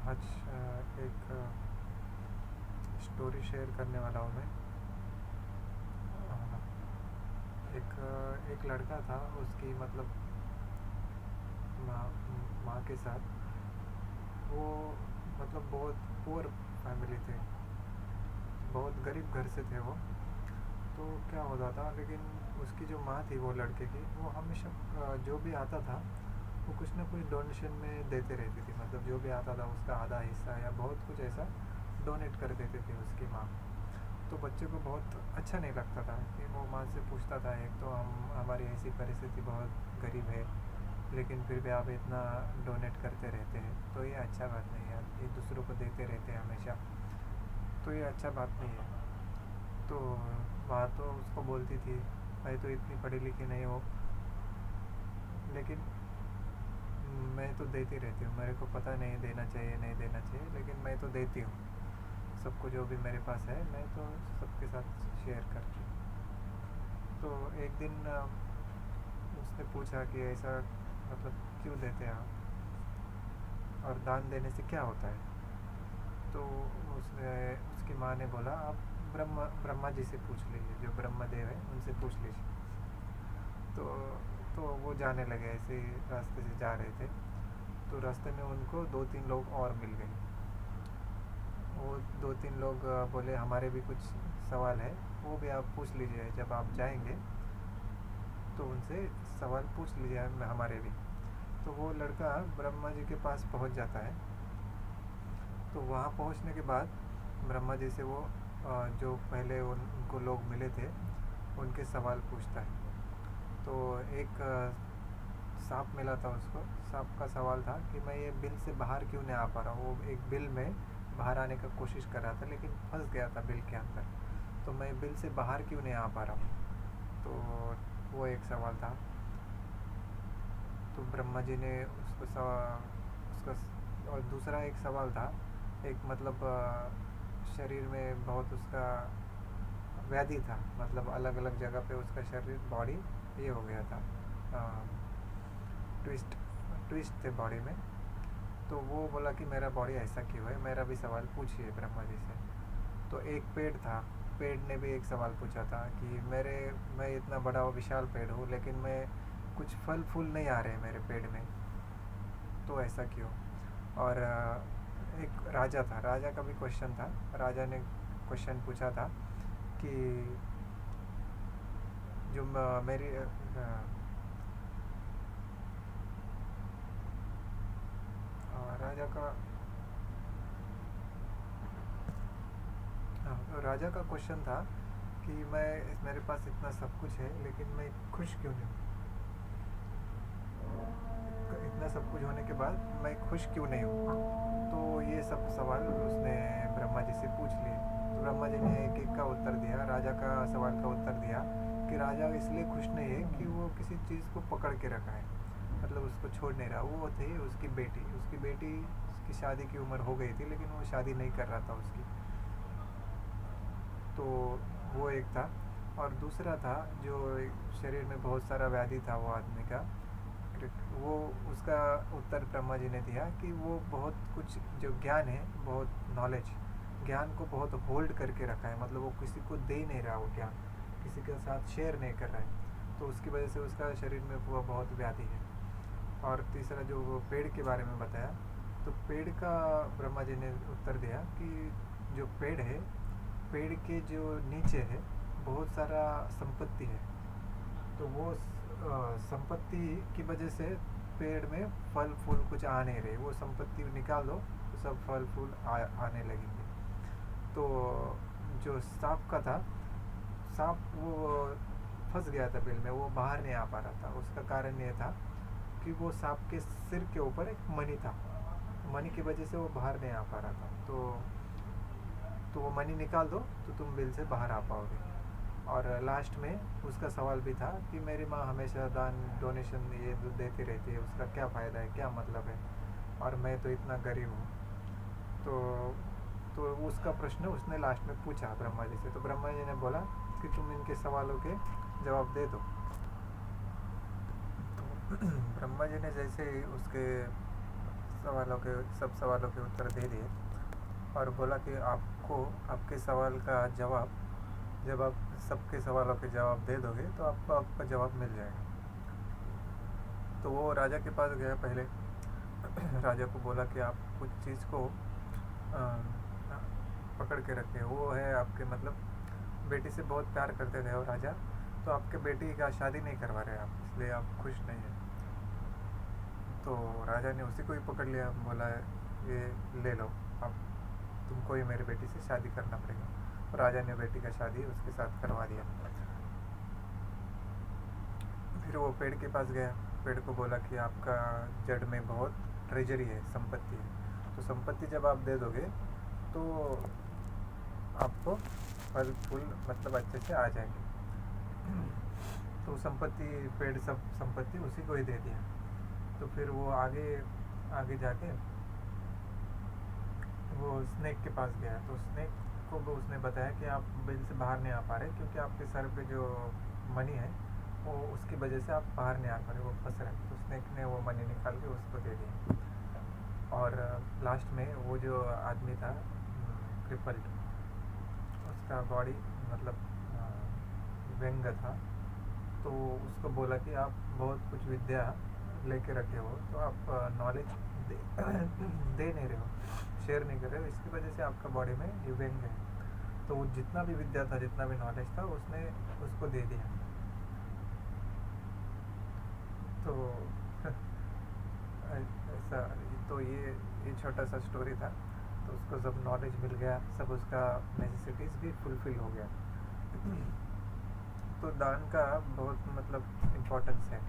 आज एक story share करने वाला हूँ मैं। अ, एक लड़का था, उसकी मतलब माँ माँ के साथ वो मतलब बहुत पुअर फैमिली थे, बहुत गरीब घर से थे वो। तो क्या होता था, लेकिन उसकी जो माँ थी वो लड़के की, वो हमेशा जो भी आता था वो कुछ ना कुछ डोनेशन में देते रहती थी। मतलब जो भी आता था उसका आधा हिस्सा या बहुत कुछ ऐसा डोनेट कर देते थे उसकी माँ। तो बच्चे को बहुत अच्छा नहीं लगता था कि वो माँ से पूछता था, एक तो हमारी ऐसी परिस्थिति बहुत गरीब है, लेकिन फिर भी आप इतना डोनेट करते रहते हैं, तो ये अच्छा बात नहीं है। ये दूसरों को देते रहते हैं हमेशा, तो ये अच्छा बात नहीं है। तो माँ तो उसको बोलती थी, भाई तो इतनी पढ़ी लिखी नहीं हो, लेकिन मैं तो देती रहती हूँ। मेरे को पता नहीं देना चाहिए नहीं देना चाहिए, लेकिन मैं तो देती हूँ। सबको जो भी मेरे पास है मैं तो सबके साथ शेयर करती हूँ। तो एक दिन उसने पूछा कि ऐसा मतलब क्यों देते हैं आप, और दान देने से क्या होता है। तो उसने उसकी माँ ने बोला, आप ब्रह्मा जी से पूछ लीजिए, जो ब्रह्मदेव है उनसे पूछ लीजिए। तो तो वो जाने लगे, ऐसे ही रास्ते से जा रहे थे, तो रास्ते में उनको दो तीन लोग और मिल गए। वो दो तीन लोग बोले, हमारे भी कुछ सवाल है, वो भी आप पूछ लीजिए जब आप जाएंगे, तो उनसे सवाल पूछ लीजिए हमारे भी। तो वो लड़का ब्रह्मा जी के पास पहुंच जाता है। तो वहाँ पहुँचने के बाद ब्रह्मा जी से वो जो पहले उनको लोग मिले थे उनके सवाल पूछता है। तो एक सांप मिला था उसको। सांप का सवाल था कि मैं ये बिल से बाहर क्यों नहीं आ पा रहा हूँ। वो एक बिल में बाहर आने का कोशिश कर रहा था, लेकिन फंस गया था बिल के अंदर। तो मैं बिल से बाहर क्यों नहीं आ पा रहा हूँ। तो वो एक सवाल था। तो ब्रह्मा जी ने उसका और दूसरा एक सवाल था, एक मतलब शरीर में बहुत उसका व्याधि था, मतलब अलग अलग जगह पे उसका शरीर बॉडी ये हो गया था, ट्विस्ट ट्विस्ट थे बॉडी में। तो वो बोला कि मेरा बॉडी ऐसा क्यों है, मेरा भी सवाल पूछिए ब्रह्मा जी से। तो एक पेड़ था, पेड़ ने भी एक सवाल पूछा था कि मैं इतना बड़ा विशाल पेड़ हूँ, लेकिन मैं कुछ फल फूल नहीं आ रहे मेरे पेड़ में, तो ऐसा क्यों। और एक राजा था, राजा का भी क्वेश्चन था। राजा ने क्वेश्चन पूछा था कि जो मेरी राजा का राजा का क्वेश्चन था कि मेरे पास इतना सब कुछ है, लेकिन मैं खुश क्यों नहीं हूँ। इतना सब कुछ होने के बाद मैं खुश क्यों नहीं हूँ। तो ये सब सवाल उसने ब्रह्मा जी से पूछ लिए। तो ब्रह्मा जी ने एक एक का उत्तर दिया, राजा का सवाल का उत्तर दिया कि राजा इसलिए खुश नहीं है कि वो किसी चीज़ को पकड़ के रखा है, मतलब उसको छोड़ नहीं रहा। वो थी उसकी बेटी की शादी की उम्र हो गई थी, लेकिन वो शादी नहीं कर रहा था उसकी। तो वो एक था। और दूसरा था, जो शरीर में बहुत सारा व्याधि था वो आदमी का, वो उसका उत्तर ब्रह्मा जी ने दिया कि वो बहुत कुछ जो ज्ञान है, बहुत नॉलेज, ज्ञान को बहुत होल्ड करके रखा है, मतलब वो किसी को दे नहीं रहा, वो ज्ञान किसी के साथ शेयर नहीं कर रहा है, तो उसकी वजह से उसका शरीर में वो बहुत व्याधि है। और तीसरा जो वो पेड़ के बारे में बताया, तो पेड़ का ब्रह्मा जी ने उत्तर दिया कि जो पेड़ है, पेड़ के जो नीचे है बहुत सारा संपत्ति है, तो वो संपत्ति की वजह से पेड़ में फल फूल कुछ आ नहीं रहे। वो संपत्ति निकाल दो तो सब फल फूल आने लगेंगे। तो जो सांप का था, सांप वो फंस गया था बिल में, वो बाहर नहीं आ पा रहा था। उसका कारण ये था कि वो सांप के सिर के ऊपर एक मणि था, मणि की वजह से वो बाहर नहीं आ पा रहा था। तो वो मनी निकाल दो तो तुम बिल से बाहर आ पाओगे। और लास्ट में उसका सवाल भी था कि मेरी माँ हमेशा दान डोनेशन ये देती रहती है, उसका क्या फ़ायदा है, क्या मतलब है, और मैं तो इतना गरीब हूँ। तो तो उसका प्रश्न उसने लास्ट में पूछा ब्रह्मा जी से। तो ब्रह्मा जी ने बोला कि तुम इनके सवालों के जवाब दे दो। तो ब्रह्मा जी ने जैसे ही उसके सब सवालों के उत्तर दे दिए और बोला कि आपको आपके सवाल का जवाब, जब आप सबके सवालों के जवाब दे दोगे तो आपको आपका जवाब मिल जाएगा। तो वो राजा के पास गया पहले। राजा को बोला कि आप कुछ चीज़ को अ, पकड़ के रखे, वो है आपके मतलब बेटी से बहुत प्यार करते थे और राजा, तो आपके बेटी का शादी नहीं करवा रहे आप, इसलिए आप खुश नहीं हैं। तो राजा ने उसी को ही पकड़ लिया, बोला ये ले लो, अब तुमको ही मेरी बेटी से शादी करना पड़ेगा। तो राजा ने बेटी का शादी उसके साथ करवा दिया। फिर वो पेड़ के पास गया, पेड़ को बोला कि आपका जड़ में बहुत ट्रेजरी है, संपत्ति है, तो संपत्ति जब आप दे दोगे तो आपको फल फूल मतलब अच्छे से आ जाएंगे। तो संपत्ति, पेड़ सब संपत्ति उसी को ही दे दिया। तो फिर वो आगे आगे जाके वो स्नेक के पास गया। तो स्नेक को भी उसने बताया कि आप बिल से बाहर नहीं आ पा रहे क्योंकि आपके सर पे जो मनी है वो उसकी वजह से आप बाहर नहीं आ पा रहे, वो फंस रहे हैं। तो स्नेक ने वो मनी निकाल के उसको दे दिया। और लास्ट में वो जो आदमी था क्रिपल्ड, उसका बॉडी मतलब व्यंग था, तो उसको बोला कि आप बहुत कुछ विद्या लेके रखे हो, तो आप नॉलेज दे, दे नहीं रहे हो, शेयर नहीं कर रहे हो, इसकी वजह से आपका बॉडी में ये व्यंग है। तो वो जितना भी विद्या था, जितना भी नॉलेज था, उसने उसको दे दिया। तो ऐसा, तो ये छोटा सा स्टोरी था। तो उसको सब नॉलेज मिल गया, सब उसका नेसेसिटीज़ भी फुलफिल हो गया। तो दान का बहुत मतलब इम्पोर्टेंस है।